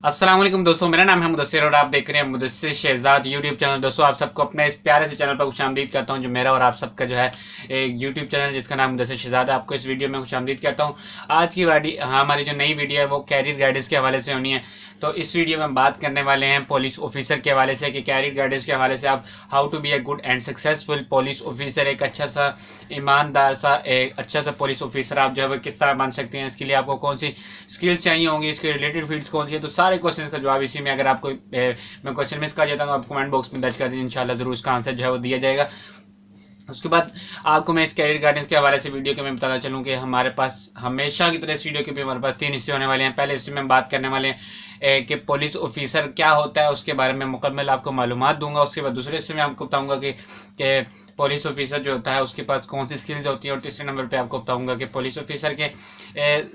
अस्सलाम वालेकुम दोस्तों, मेरा नाम है मुदस्सिर और आप देख रहे हैं मुदस्सिर शहजाद यूट्यूब चैनल। दोस्तों, आप सबको अपने इस प्यारे से चैनल पर खुशामदीद करता हूं, जो मेरा और आप सबका जो है एक यूट्यूब चैनल जिसका नाम मुदस्सिर शहजाद है। आपको इस वीडियो में खुशामदीद करता हूं। आज की हमारी जो नई वीडियो है वो कैरियर गाइडेंस के हवाले से होनी है। तो इस वीडियो में हम बात करने वाले हैं पुलिस ऑफिसर के हवाले से कि कैरियर गाइडेंस के हवाले से आप how to be a good and successful police officer, एक अच्छा सा ईमानदार सा एक अच्छा सा पुलिस ऑफिसर आप जो है वो किस तरह बन सकते हैं, इसके लिए आपको कौन सी स्किल्स चाहिए होंगी, इसके रिलेटेड फील्ड्स कौन सी है। तो सारे क्वेश्चन का जवाब इसी में, अगर आपको मैं क्वेश्चन मिस कर जाता हूँ आप कमेंट बॉक्स में दर्ज कर दीजिए, इंशाल्लाह जरूर इसका आंसर जो है वो दिया जाएगा। उसके बाद आपको मैं इस कैरियर गाइडेंस के हवाले से वीडियो के मैं बताना चलूँ कि हमारे पास हमेशा की तरह इस वीडियो के भी हमारे पास 3 हिस्से होने वाले हैं। पहले हिस्से में हम बात करने वाले हैं कि पुलिस ऑफिसर क्या होता है, उसके बारे में मुकम्मल आपको मालूमात दूंगा। उसके बाद दूसरे हिस्से में आपको बताऊंगा कि पुलिस ऑफिसर जो होता है उसके पास कौन सी स्किल्स होती है, और तीसरे नंबर पे आपको बताऊंगा कि पुलिस ऑफिसर के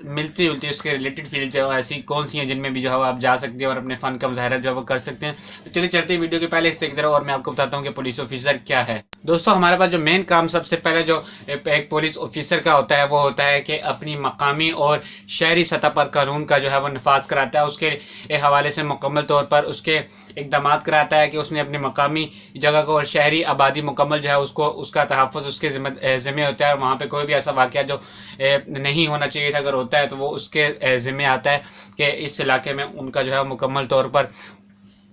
मिलती जुलती उसके रिलेटेड फील्ड जो है ऐसी कौन सी हैं जिनमें भी जो है आप जा सकते हैं और अपने फ़न का मुजाहरा जो है वो कर सकते हैं। तो चलिए चलते हैं वीडियो के पहले हिस्से की तरफ और मैं आपको बताता हूँ कि पुलिस ऑफिसर क्या है। दोस्तों, हमारे पास जो मेन काम सबसे पहले जो एक पुलिस ऑफिसर का होता है वो होता है कि अपनी मकामी और शहरी सतह पर कानून का जो है वो नफाज कराता है। उसके हवाले से मुकम्मल तौर पर उसके इकदाम कराता है कि उसने अपनी मकामी जगह को और शहरी आबादी मुकम्मल जो है उसको उसका तहफ़्फ़ुज़ उसके ज़िम्मे होता है। वहाँ पे कोई भी ऐसा वाक़या जो नहीं होना चाहिए था अगर होता है तो वो उसके ज़िम्मे आता है कि इस इलाके में उनका जो है मुकम्मल तौर पर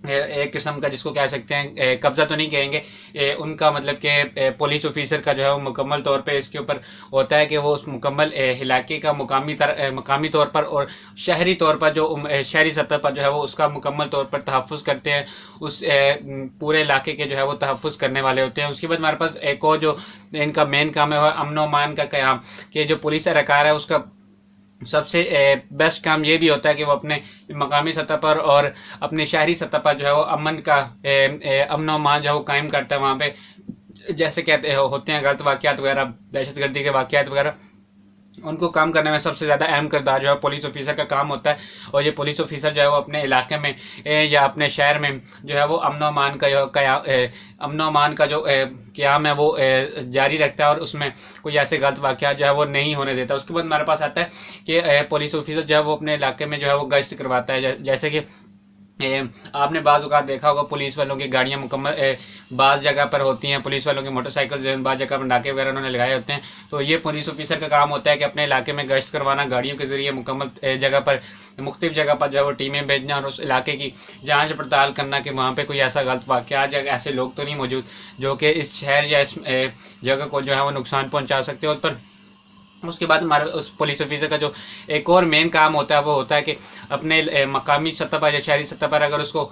एक किस्म का जिसको कह सकते हैं कब्जा तो नहीं कहेंगे, उनका मतलब कि पुलिस ऑफिसर का जो है वो मुकम्मल तौर पे इसके ऊपर होता है कि वो उस मुकम्मल इलाके का मकामी तौर पर और शहरी तौर पर जो शहरी सतह पर जो है वो उसका मुकम्मल तौर पर तहफ़्फ़ुज़ करते हैं। उस पूरे इलाके के जो है वो तहफ़्फ़ुज़ करने वाले होते हैं। उसके बाद हमारे पास एक और जो इनका मेन काम है वह अमन व अमान का क़याम, कि जो पुलिस एहलकार है उसका सबसे बेस्ट काम ये भी होता है कि वो अपने मकामी सतह पर और अपने शहरी सतह पर जो है वो अमन व अमान जो है वो कायम करता है। वहाँ पे जैसे कहते होते हैं गलत वाक़यात वगैरह, दहशतगर्दी के वाक़यात वगैरह, उनको काम करने में सबसे ज़्यादा अहम किरदार जो है पुलिस ऑफिसर का काम होता है। और ये पुलिस ऑफिसर जो है वो अपने इलाके में या अपने शहर में जो है वो अमन व अमान का अमन व अमान का जो क़याम है वो जारी रखता है और उसमें कोई ऐसे गलत वाक़यात जो है वो नहीं होने देता। उसके बाद हमारे पास आता है कि पुलिस ऑफिसर जो है वो अपने इलाके में जो है वो गश्त करवाता है। जैसे कि आपने बाज़ औक़ात देखा होगा पुलिस वालों की गाड़ियाँ मुकम्मल बाज़ जगह पर होती हैं, पुलिस वालों की मोटरसाइकिल जो है बाज़ जगह पर नाके वगैरह उन्होंने लगाए होते हैं। तो ये पुलिस ऑफिसर का काम होता है कि अपने इलाके में गश्त करवाना, गाड़ियों के ज़रिए मुकम्मल जगह पर मुख्तलिफ जगह पर जो है वो टीमें भेजना और उस इलाके की जाँच पड़ताल करना कि वहाँ पर कोई ऐसा गलत वाक़या या ऐसे लोग तो नहीं मौजूद जो कि इस शहर या इस जगह को जो है वो नुकसान पहुँचा सकते हो। पर उसके बाद हमारे उस पुलिस ऑफिसर का जो एक और मेन काम होता है वो होता है कि अपने मकामी सतह पर या शहरी सतह पर अगर उसको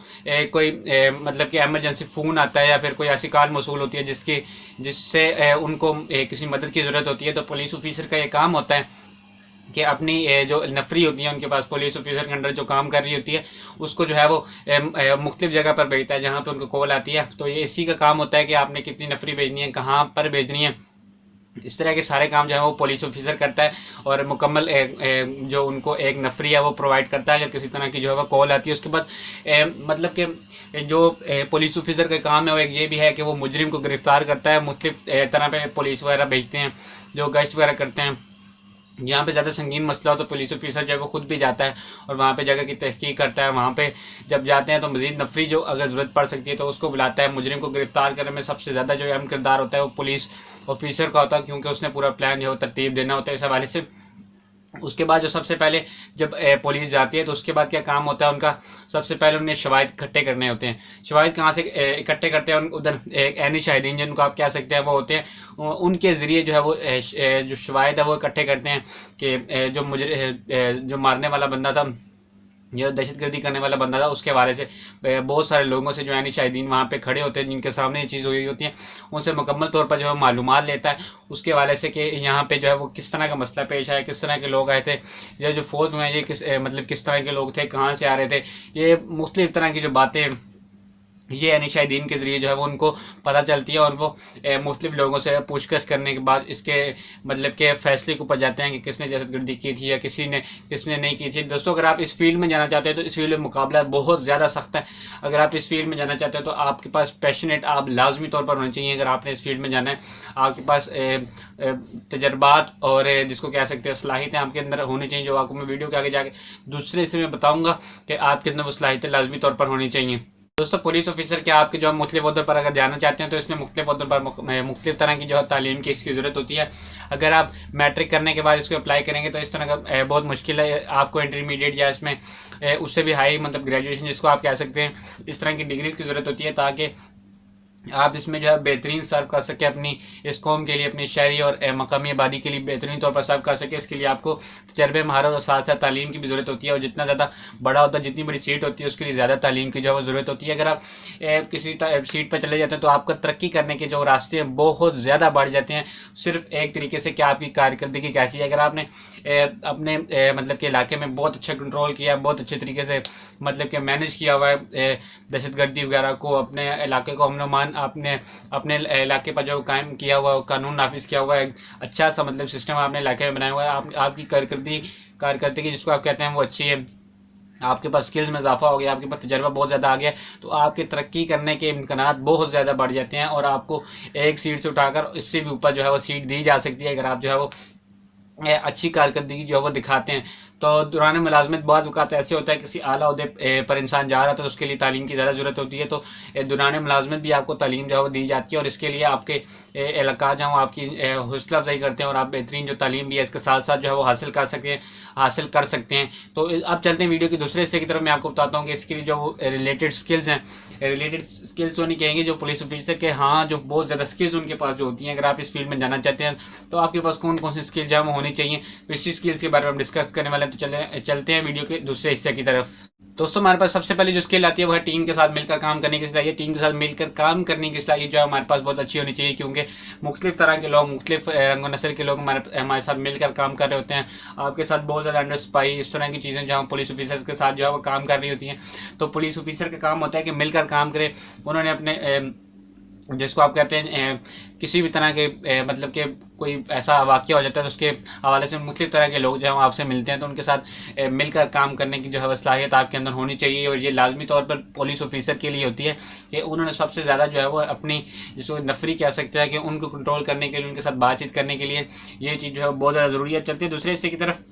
कोई मतलब कि एमरजेंसी फ़ोन आता है या फिर कोई ऐसी कॉल मौसूल होती है जिससे उनको किसी मदद की ज़रूरत होती है, तो पुलिस ऑफिसर का ये काम होता है कि अपनी जो नफरी होती है उनके पास पुलिस ऑफिसर के अंडर जो काम कर रही होती है उसको जो है वो मुख्तलिफ जगह पर भेजता है जहाँ पर उनको कॉल आती है। तो ये इसी का काम होता है कि आपने कितनी नफरी भेजनी है, कहाँ पर भेजनी है, इस तरह के सारे काम जो है वो पुलिस ऑफिसर करता है। और मुकम्मल जो उनको एक नफरी है वो प्रोवाइड करता है अगर किसी तरह की जो है वो कॉल आती है। उसके बाद मतलब कि जो पुलिस ऑफिसर का काम है वो एक ये भी है कि वो मुजरिम को गिरफ्तार करता है। मुख्तलिफ तरह पे पुलिस वगैरह भेजते हैं जो गश्त वगैरह करते हैं। यहाँ पे ज़्यादा संगीन मसला हो तो पुलिस ऑफिसर जो है वो खुद भी जाता है और वहाँ पे जगह की तहकीक करता है। वहाँ पे जब जाते हैं तो मज़ीद नफरी जो अगर ज़रूरत पड़ सकती है तो उसको बुलाता है। मुजरिम को गिरफ्तार करने में सबसे ज़्यादा जो अहम किरदार होता है वो पुलिस ऑफिसर का होता है, क्योंकि उसने पूरा प्लान जो है तरतीब देना होता है इस हवाले से। उसके बाद जो सबसे पहले जब पुलिस जाती है तो उसके बाद क्या काम होता है उनका, सबसे पहले उन्हें शवाहिद इकट्ठे करने होते हैं। शवाहिद कहाँ से इकट्ठे करते हैं, उधर ऐनी शाहिदीन जिनको आप कह सकते हैं वो होते हैं, उनके ज़रिए जो है वो जो शवाहिद है वो इकट्ठे करते हैं कि जो मारने वाला बंदा था, जो दहशतगर्दी करने वाला बंदा था, उसके हवाले से बहुत सारे लोगों से जो है शाहिदीन वहाँ पे खड़े होते हैं जिनके सामने ये चीज़ हुई होती है, उनसे मुकम्मल तौर पर जो है मालूमात लेता है उसके हवाले से कि यहाँ पे जो है वो किस तरह का मसला पेश आया, किस तरह के लोग आए थे, ये जो फौज में ये मतलब किस तरह के लोग थे, कहाँ से आ रहे थे, ये मुख्तलिफ तरह की जो बातें ये निशादीन के ज़रिए जो है वो उनको पता चलती है और वो मुख्तलिफ लोगों से पूछताछ करने के बाद इसके मतलब के फैसले के ऊपर जाते हैं कि किसने दहशतगर्दी की थी या किसने नहीं की थी। दोस्तों, अगर आप इस फील्ड में जाना चाहते हैं तो इस फील्ड में मुकाबला बहुत ज़्यादा सख्त है। अगर आप इस फील्ड में जाना चाहते हैं तो आपके पास पैशनेट आप लाजमी तौर पर होने चाहिए। अगर आपने इस फील्ड में जाना है, आपके पास तजर्बात और जिसको कह सकते हैं सलाहियतें आपके अंदर होनी चाहिए, जो आपको मैं वीडियो के आगे जाके दूसरे से मैं बताऊँगा कि आपके अंदर वो सलाहियतें लाजमी तौर पर होनी चाहिए। दोस्तों, पुलिस ऑफिसर के आपके जो मुख्तलिफ ओहदों पर अगर जाना चाहते हैं तो इसमें मुख्तलिफ ओहदों पर मुख्तलिफ तरह की जो है तालीम की इसकी ज़रूरत होती है। अगर आप मैट्रिक करने के बाद इसको अप्लाई करेंगे तो इस तरह का बहुत मुश्किल है। आपको इंटरमीडिएट या इसमें उससे भी हाई मतलब ग्रेजुएशन जिसको आप कह सकते हैं, इस तरह की डिग्री की ज़रूरत होती है ताकि आप इसमें जो है बेहतरीन सर्व कर सके अपनी इस कौम के लिए, अपनी शहरी और मकामी आबादी के लिए बेहतरीन तौर पर सर्व कर सके। इसके लिए आपको तजर्बे, महारत और साथ साथ तालीम की भी ज़रूरत होती है। और जितना ज़्यादा बड़ा होता है, जितनी बड़ी सीट होती है, उसके लिए ज़्यादा तालीम की जो है वो ज़रूरत होती है। अगर आप किसी सीट पर चले जाते हैं तो आपका तरक्की करने के जो रास्ते हैं बहुत ज़्यादा बढ़ जाते हैं। सिर्फ एक तरीके से कि आपकी कारकर्दगी कैसी है। अगर आपने अपने मतलब के इलाके में बहुत अच्छा कंट्रोल किया, बहुत अच्छे तरीके से मतलब कि मैनेज किया हुआ है दहशतगर्दी वगैरह को, अपने इलाके को अमन अमान आपने अपने इलाके पर जो कायम किया हुआ कानून नाफिज किया हुआ है, अच्छा सा मतलब सिस्टम आपने इलाके में बनाया हुआ है, आपकी कारकर्दगी जिसको आप कहते हैं वो अच्छी है, आपके पास स्किल्स में इजाफा हो गया, आपके पास तजर्बा बहुत ज़्यादा आ गया, तो आपके तरक्की करने के इम्कानात बहुत ज़्यादा बढ़ जाते हैं और आपको एक सीट से उठाकर इससे भी ऊपर जो है वो सीट दी जा सकती है अगर आप जो है वो अच्छी कारकर्दगी जो है वो दिखाते हैं। तो दौरान मुलाजमत बाज़ औक़ात ऐसे होता है किसी आला ओहदे पर इंसान जा रहा है तो उसके लिए तालीम की ज़्यादा ज़रूरत होती है। तो दौरान मुलाजमत भी आपको तालीम जो है वो दी जाती है और इसके लिए आपके इलाका जो आपकी हौसला अफजाई करते हैं और आप बेहतरीन जो तालीम भी है इसके साथ साथ जो है वो हासिल कर सकते हैं। तो अब चलते हैं वीडियो के दूसरे हिस्से की तरफ। मैं आपको बताता हूँ कि इसके लिए जो रिलेटेड स्किल्स हैं, रिलेटेड स्किल्स होनी कहेंगे जो पुलिस ऑफिसर के, हाँ, जो बहुत ज़्यादा स्किल्स उनके पास जो होती हैं। अगर आप इस फील्ड में जाना चाहते हैं तो आपके पास कौन कौन सी स्किल जो है वो होनी चाहिए, तो इसी स्किल्स के बारे में हम डिस्कस करने वाले हैं। तो चलते हैं वीडियो के दूसरे हिस्से की तरफ। दोस्तों, हमारे पास सबसे पहले जो स्किल आती है वो है टीम के साथ मिलकर काम करने की सलाहियत। टीम के साथ मिलकर काम करने की सलाहियत जो है हमारे पास बहुत अच्छी होनी चाहिए, क्योंकि मुख्तलिफ तरह के लोग, मुख्तलिफ रंग नस्ल के लोग हमारे साथ मिलकर काम कर रहे होते हैं। आपके साथ बहुत ज़्यादा अंडर स्पाई, इस तरह की चीज़ें जो हम पुलिस ऑफिसर्स के साथ जो है वो काम कर रही होती हैं। तो पुलिस ऑफिसर का काम होता है कि मिलकर काम करे। उन्होंने अपने जिसको आप कहते हैं किसी भी तरह के मतलब कि कोई ऐसा वाक़या हो जाता है तो उसके हवाले से मुख्तलिफ तरह के लोग जो हैं आपसे मिलते हैं, तो उनके साथ मिलकर काम करने की जो है सलाहियत आपके अंदर होनी चाहिए। और ये लाजमी तौर पर पुलिस ऑफिसर के लिए होती है कि उन्होंने सबसे ज़्यादा जो है वो अपनी जिसको नफरी कह सकते हैं कि उनको कंट्रोल करने के लिए, उनके साथ बातचीत करने के लिए ये चीज़ जो है बहुत ज़्यादा ज़रूरी है। चलते हैं दूसरे हिस्से की तरफ।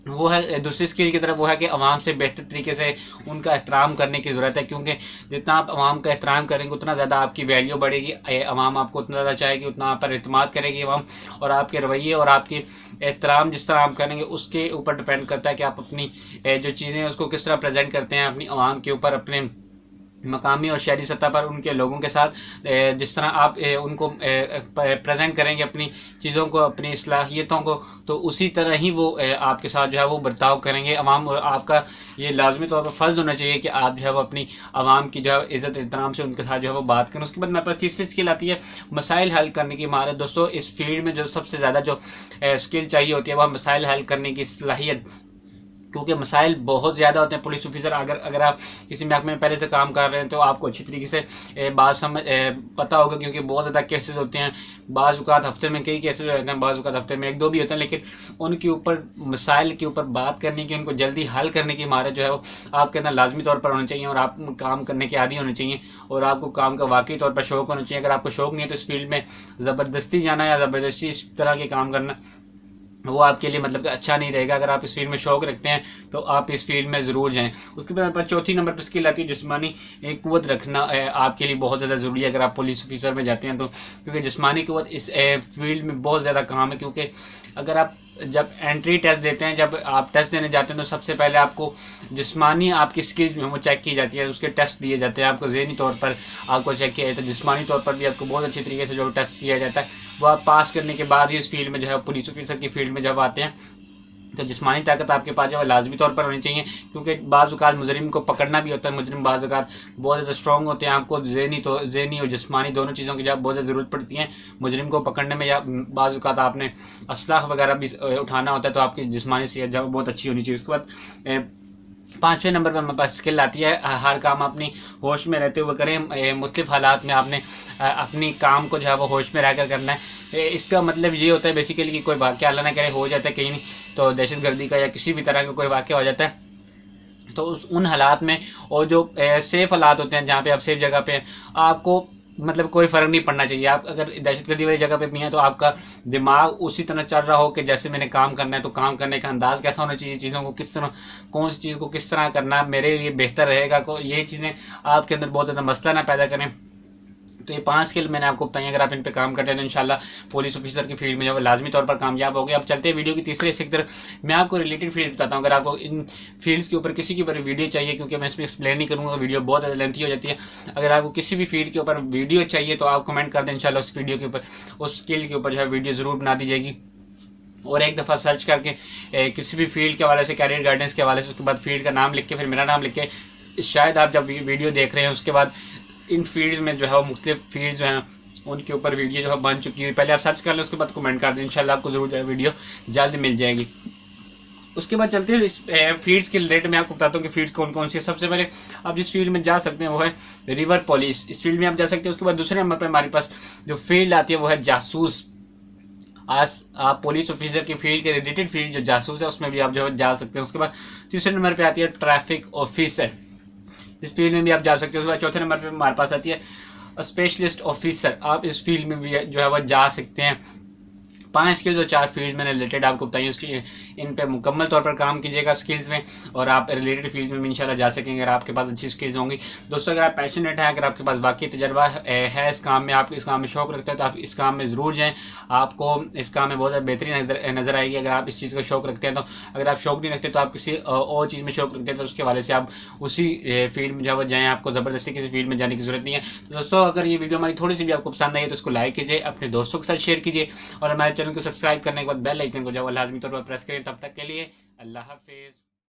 वो है दूसरी स्किल की तरफ, वो है कि आवाम से बेहतर तरीके से उनका एहतराम करने की ज़रूरत है, क्योंकि जितना आप आवाम का एहतराम करेंगे उतना ज़्यादा आपकी वैल्यू बढ़ेगी। आवाम आपको उतना ज़्यादा चाहेगी, उतना आप पर एतमाद करेगी आवाम। और आपके रवैये और आपके एहतराम जिस तरह आप करेंगे उसके ऊपर डिपेंड करता है कि आप अपनी जो चीज़ें हैं उसको किस तरह प्रेजेंट करते हैं अपनी आवाम के ऊपर, अपने मकामी और शहरी सतह पर उनके लोगों के साथ जिस तरह आप उनको प्रेजेंट करेंगे अपनी चीज़ों को, अपनी सलाहियतों को, तो उसी तरह ही वो आपके साथ जो है वो बर्ताव करेंगे अवाम। और आपका ये लाजमी तौर पर फ़र्ज़ होना चाहिए कि आप जो है वो अपनी आवाम की जो है इज़्ज़त एहतराम से उनके साथ जो है वो बात करें। उसके बाद मेरे पास तीसरी स्किल आती है मसाइल हल करने की महारत। दोस्तों, इस फील्ड में जो सबसे ज़्यादा जो स्किल चाहिए होती है वह मसाइल हल करने की सलाहियत, क्योंकि मसाइल बहुत ज़्यादा होते हैं। पुलिस ऑफिसर अगर आप किसी महकमे में पहले से काम कर रहे हैं तो आपको अच्छी तरीके से बात पता होगा, क्योंकि बहुत ज़्यादा केसेस होते हैं। बाज़ औक़ात हफ्ते में कई केसेस होते हैं, बाज़ औक़ात हफ्ते में एक दो भी होते हैं, लेकिन उनके ऊपर मसाइल के ऊपर बात करने की, उनको जल्दी हल करने की महारत जो है वो आपके अंदर लाजमी तौर पर होनी चाहिए। और आप काम करने के आदी होने चाहिए और आपको काम का वाकई तौर पर शौक़ होना चाहिए। अगर आपको शौक़ नहीं है तो इस फील्ड में ज़बरदस्ती जाना या ज़बरदस्ती इस तरह के काम करना वो आपके लिए मतलब कि अच्छा नहीं रहेगा। अगर आप इस फील्ड में शौक़ रखते हैं तो आप इस फील्ड में ज़रूर जाएं। उसके बाद चौथी नंबर पर स्किल आती है जिस्मानी क़ुव्वत रखना आपके लिए बहुत ज़्यादा ज़रूरी है अगर आप पुलिस ऑफिसर में जाते हैं तो, क्योंकि जिस्मानी क़ुव्वत इस फील्ड में बहुत ज़्यादा काम है। क्योंकि अगर आप जब एंट्री टेस्ट देते हैं, जब आप टेस्ट देने जाते हैं तो सबसे पहले आपको जिस्मानी आपकी स्किल जो है वो चेक की जाती है, उसके टेस्ट दिए जाते हैं। आपको ज़हनी तौर पर आपको चेक किया जाता है, जिस्मानी तौर पर भी आपको बहुत अच्छी तरीके से जो टेस्ट किया जाता है वो आप पास करने के बाद ही इस फील्ड में जो है पुलिस ऑफिसर की फील्ड में जब आते हैं तो जिस्मानी ताकत आपके पास जो है लाजमी तौर पर होनी चाहिए। क्योंकि बाज़ औक़ात मुजरिम को पकड़ना भी होता है, मुजरिम बाज़ औक़ात बहुत ज़्यादा स्ट्रॉन्ग होते हैं। आपको ज़हनी और जिस्मानी दोनों चीज़ों की जब बहुत ज़्यादा ज़रूरत पड़ती है मुजरिम को पकड़ने में, या बाज़ औक़ात आपने असलाह वगैरह भी उठाना होता है तो आपकी जिस्मानी सेहत जो है बहुत अच्छी होनी चाहिए। उसके बाद 5वें नंबर पर हमारे पास स्किल आती है हर काम अपनी होश में रहते हुए करें। मुख्तलिफ हालात में आपने अपनी काम को जो है वो होश में रहकर करना है। इसका मतलब ये होता है बेसिकली कि कोई वाक़या अल्लाह ना करे हो जाता है कहीं नहीं, तो दहशतगर्दी का या किसी भी तरह का कोई वाक़या हो जाता है, तो उन हालात में और जो सेफ़ हालात होते हैं जहाँ पे आप सेफ जगह पे आपको मतलब कोई फ़र्क नहीं पड़ना चाहिए। आप अगर दहशतगर्दी वाली जगह पे भी हैं तो आपका दिमाग उसी तरह चल रहा हो कि जैसे मैंने काम करना है, तो काम करने का अंदाज़ कैसा होना चाहिए, चीज़ों को किस तरह, कौन सी चीज़ को किस तरह करना मेरे लिए बेहतर रहेगा, को ये चीज़ें आपके अंदर बहुत ज़्यादा मसला ना पैदा करें। तो ये 5 स्किल मैंने आपको बताई, अगर आप इन पे काम करते हैं तो इंशाल्लाह पुलिस ऑफिसर की फील्ड में जो है लाजमी तौर पर कामयाब हो गए। अब चलते हैं वीडियो की तीसरे हिस्से की तरफ। मैं आपको रिलेटेड फील्ड बताता हूँ। अगर आपको इन फील्ड्स के ऊपर किसी के ऊपर वीडियो चाहिए, क्योंकि मैं इसमें एक्सप्लेन नहीं करूँगा, वीडियो बहुत ज़्यादा लेंथी हो जाती है। अगर आपको किसी भी फील्ड के ऊपर वीडियो चाहिए तो आप कमेंट कर दें, इंशाल्लाह उस वीडियो के ऊपर, उस स्किल के ऊपर जो है वीडियो ज़रूर बना दी जाएगी। और एक दफ़ा सर्च करके किसी भी फील्ड के हवाले से, कैरियर गाइडेंस के हवाले से, उसके बाद फील्ड का नाम लिख के फिर मेरा नाम लिख के, शायद आप जब वीडियो देख रहे हैं उसके बाद इन फील्ड्स में जो है वो मुख्तलिफ फील्ड्स जो हैं उनके ऊपर वीडियो जो है बन चुकी है, पहले आप सर्च कर लें, उसके बाद कमेंट कर दें, इंशाल्लाह आपको ज़रूर जो है वीडियो जल्द मिल जाएगी। उसके बाद चलते हैं इस फील्ड्स के रिलेटेड मैं आपको बताता हूँ कि फील्ड्स कौन कौन सी है। सबसे पहले आप जिस फील्ड में जा सकते हैं वो है रिवर पुलिस, इस फील्ड में आप जा सकते हैं। उसके बाद दूसरे नंबर पर हमारे पास जो फील्ड आती है वो है जासूस। आज आप पुलिस ऑफिसर की फील्ड के रिलेटेड फील्ड जो जासूस है उसमें भी आप जो है जा सकते हैं। उसके बाद तीसरे नंबर पे आती है ट्रैफिक ऑफिसर, इस फील्ड में भी आप जा सकते हो। उसके बाद चौथे नंबर पे हमारे पास आती है स्पेशलिस्ट ऑफिसर, आप इस फील्ड में भी जो है वह जा सकते हैं। 5 स्किल्स और 4 फील्ड मैंने रिलेटेड आपको बताई, उसकी इन पे मुकम्मल तौर पर काम कीजिएगा स्किल्स में, और आप रिलेटेड फील्ड में भी इंशाल्लाह जा सकेंगे अगर आपके पास अच्छी स्किल्स होंगी। दोस्तों अगर आप पैशनेट हैं, अगर आपके पास वाकई तजर्बा है इस काम में, आप इस काम में शौक रखते हैं, तो आप इस काम में ज़रूर जाएँ। आपको इस काम में बहुत ज़्यादा बेहतरीन नज़र आएगी अगर आप इस चीज़ का शौक रखते हैं। तो अगर आप शौक नहीं रखते तो आप किसी और चीज़ में शौक रखते हैं तो उसके हवाले से आप उसी फील्ड में जो है जाएँ, आपको ज़बरदस्ती किसी फील्ड में जाने की ज़रूरत नहीं है। तो दोस्तों अगर ये वीडियो हमारी थोड़ी सी भी आपको पसंद आई है तो उसको लाइक कीजिए, अपने दोस्तों के साथ शेयर कीजिए, और हमारे चैनल को सब्सक्राइब करने के बाद बेल आइकन को जो है लाजमी तौर पर प्रेस करें। तब तक के लिए अल्लाह हाफिज़।